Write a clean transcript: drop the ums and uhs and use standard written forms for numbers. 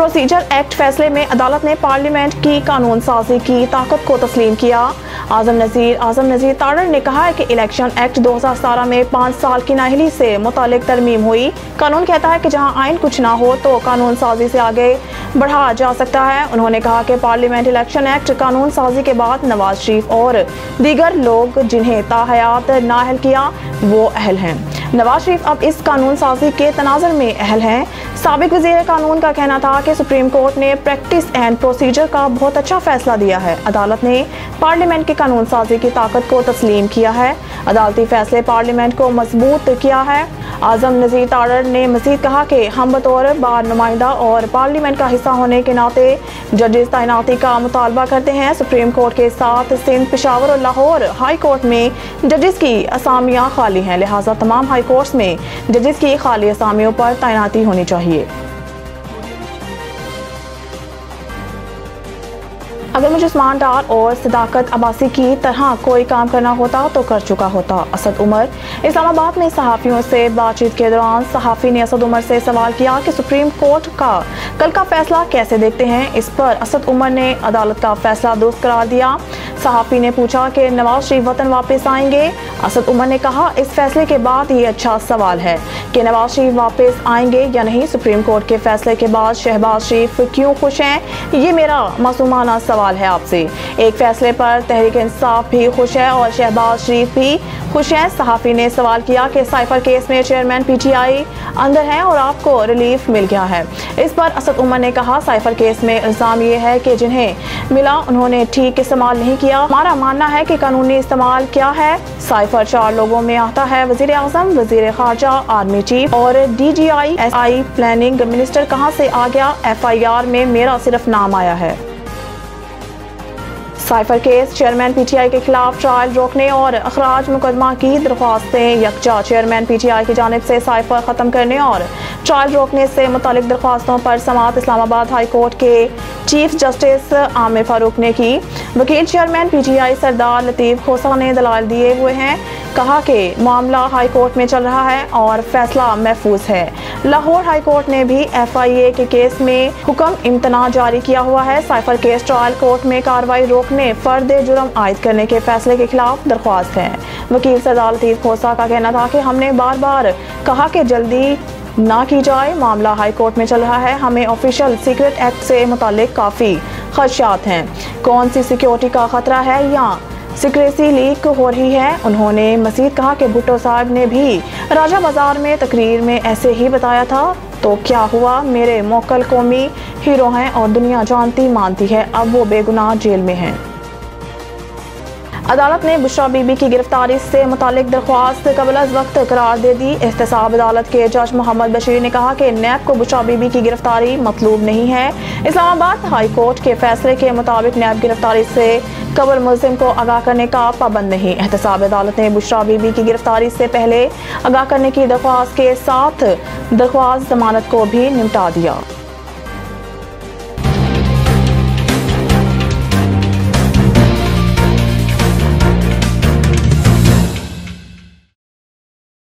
Procedure act फैसले में अदालत ने पार्लियामेंट की कानून साजी की ताकत को तस्लीम किया। आजम नज़ीर तारड़ ने कहा है कि इलेक्शन एक्ट 2017 में 5 साल की नाअहली से मुतालिक तरमीम हुई। कानून कहता है कि जहां आइन कुछ ना हो तो कानून साजी से आगे बढ़ा जा सकता है। उन्होंने कहा कि पार्लियामेंट इलेक्शन एक्ट कानून साजी के बाद नवाज शरीफ और दीगर लोग जिन्हें ताहयात नाअहल किया वो अहल हैं। नवाज शरीफ अब इस कानून साजी के तनाज़ुर में अहल हैं। साबिक वज़ीर कानून का कहना था कि सुप्रीम कोर्ट ने प्रैक्टिस एंड प्रोसीजर का बहुत अच्छा फैसला दिया है। अदालत ने पार्लियामेंट की कानून साजी की ताकत को तस्लीम किया है। अदालती फैसले पार्लियामेंट को मजबूत किया है। आजम नज़ीर तारड़ ने मज़ीद कहा कि हम बतौर बार नुमाइंदा और पार्लियामेंट का हिस्सा होने के नाते जजेस तैनाती का मुतालबा करते हैं। सुप्रीम कोर्ट के साथ सिंध, पेशावर और लाहौर हाई कोर्ट में जजेस की असामियाँ खाली हैं, लिहाजा तमाम हाई कोर्ट्स में जजेस की खाली असामियों पर तैनाती होनी चाहिए। अगर मुझे उस्मान डार और सदाकत अब्बासी की तरह कोई काम करना होता तो कर चुका होता। असद उमर इस्लामाबाद में सहाफ़ियों से बातचीत के दौरान सहाफ़ी ने असद उमर से सवाल किया कि सुप्रीम कोर्ट का कल का फैसला कैसे देखते हैं। इस पर असद उमर ने अदालत का फैसला दुरुस्त करार दिया। सहाफ़ी ने पूछा कि नवाज शरीफ वतन वापस आएंगे। असद उमर ने कहा इस फैसले के बाद ये अच्छा सवाल है कि नवाज शरीफ वापस आएंगे या नहीं। सुप्रीम कोर्ट के फैसले के बाद शहबाज शरीफ क्यों खुश हैं, ये मेरा मासूमाना सवाल है आपसे। एक फैसले पर तहरीक इंसाफ भी खुश है और शहबाज शरीफ भी खुश हैं। सहाफ़ी ने सवाल किया कि साइफर केस में चेयरमैन PTI अंदर हैं और आपको रिलीफ मिल गया है। इस पर असद उमर ने कहा साइफर केस में इल्ज़ाम ये है कि जिन्हें मिला उन्होंने ठीक इस्तेमाल नहीं किया। हमारा मानना है कि कानूनी इस्तेमाल क्या है। साइफर 4 लोगों में आता है, वज़ीर आज़म, वज़ीर ख़ारजा, आर्मी चीफ और DGI SI प्लानिंग मिनिस्टर कहाँ से आ गया। FIR में मेरा सिर्फ नाम आया है। साइफर केस चेयरमैन PTI के खिलाफ ट्रायल रोकने और अखराज मुकदमा की दरख्वास्तें यकजा। चेयरमैन PTI की जानिब से साइफर ख़त्म करने और ट्रायल रोकने से मुतालिक दरख्वास्तों पर समाअत इस्लामाबाद हाई कोर्ट के चीफ जस्टिस आमिर फारूक ने की। वकील चेयरमैन PTI सरदार लतीफ़ खोसा ने दलाल दिए हुए हैं। कहा कि मामला हाई कोर्ट में चल रहा है और फैसला महफूज है। लाहौर हाई कोर्ट ने भी FIA के केस में हुक्म इम्तना जारी किया हुआ है। साइफर केस ट्रायल कोर्ट में कार्रवाई रोकने, फर्द जुर्म आयद करने के फैसले के खिलाफ दरख्वास्त है। वकील सरदार लतीफ़ खोसा का कहना था कि हमने बार बार कहा कि जल्दी ना की जाए, मामला हाई कोर्ट में चल रहा है, हमें ऑफिशियल सीक्रेट एक्ट से मुतालिक काफ़ी खदशात हैं। कौन सी सिक्योरिटी का खतरा है या सिक्रेसी लीक हो रही है। उन्होंने मज़ीद कहा कि भुट्टो साहब ने भी राजा बाजार में तकरीर में ऐसे ही बताया था, तो क्या हुआ, मेरे मोकल कौमी हीरो हैं और दुनिया जानती मानती है, अब वो बेगुनाह जेल में हैं। अदालत ने बुशरा बीबी की गिरफ्तारी से मुतालिक दरख्वास्त कबल अज़ वक्त करार दे दी। एहतसाब अदालत के जज मोहम्मद बशीर ने कहा कि नैब को बुशरा बीबी की गिरफ्तारी मतलूब नहीं है। इस्लामाबाद हाई कोर्ट के फैसले के मुताबिक नैब गिरफ्तारी से कबल मुल्ज़िम को आगाह करने का पाबंद नहीं। एहतसाब अदालत ने बुशरा बीबी की गिरफ्तारी से पहले आगाह करने की दरख्वास्त के साथ दरख्वास्त जमानत को भी निपटा दिया।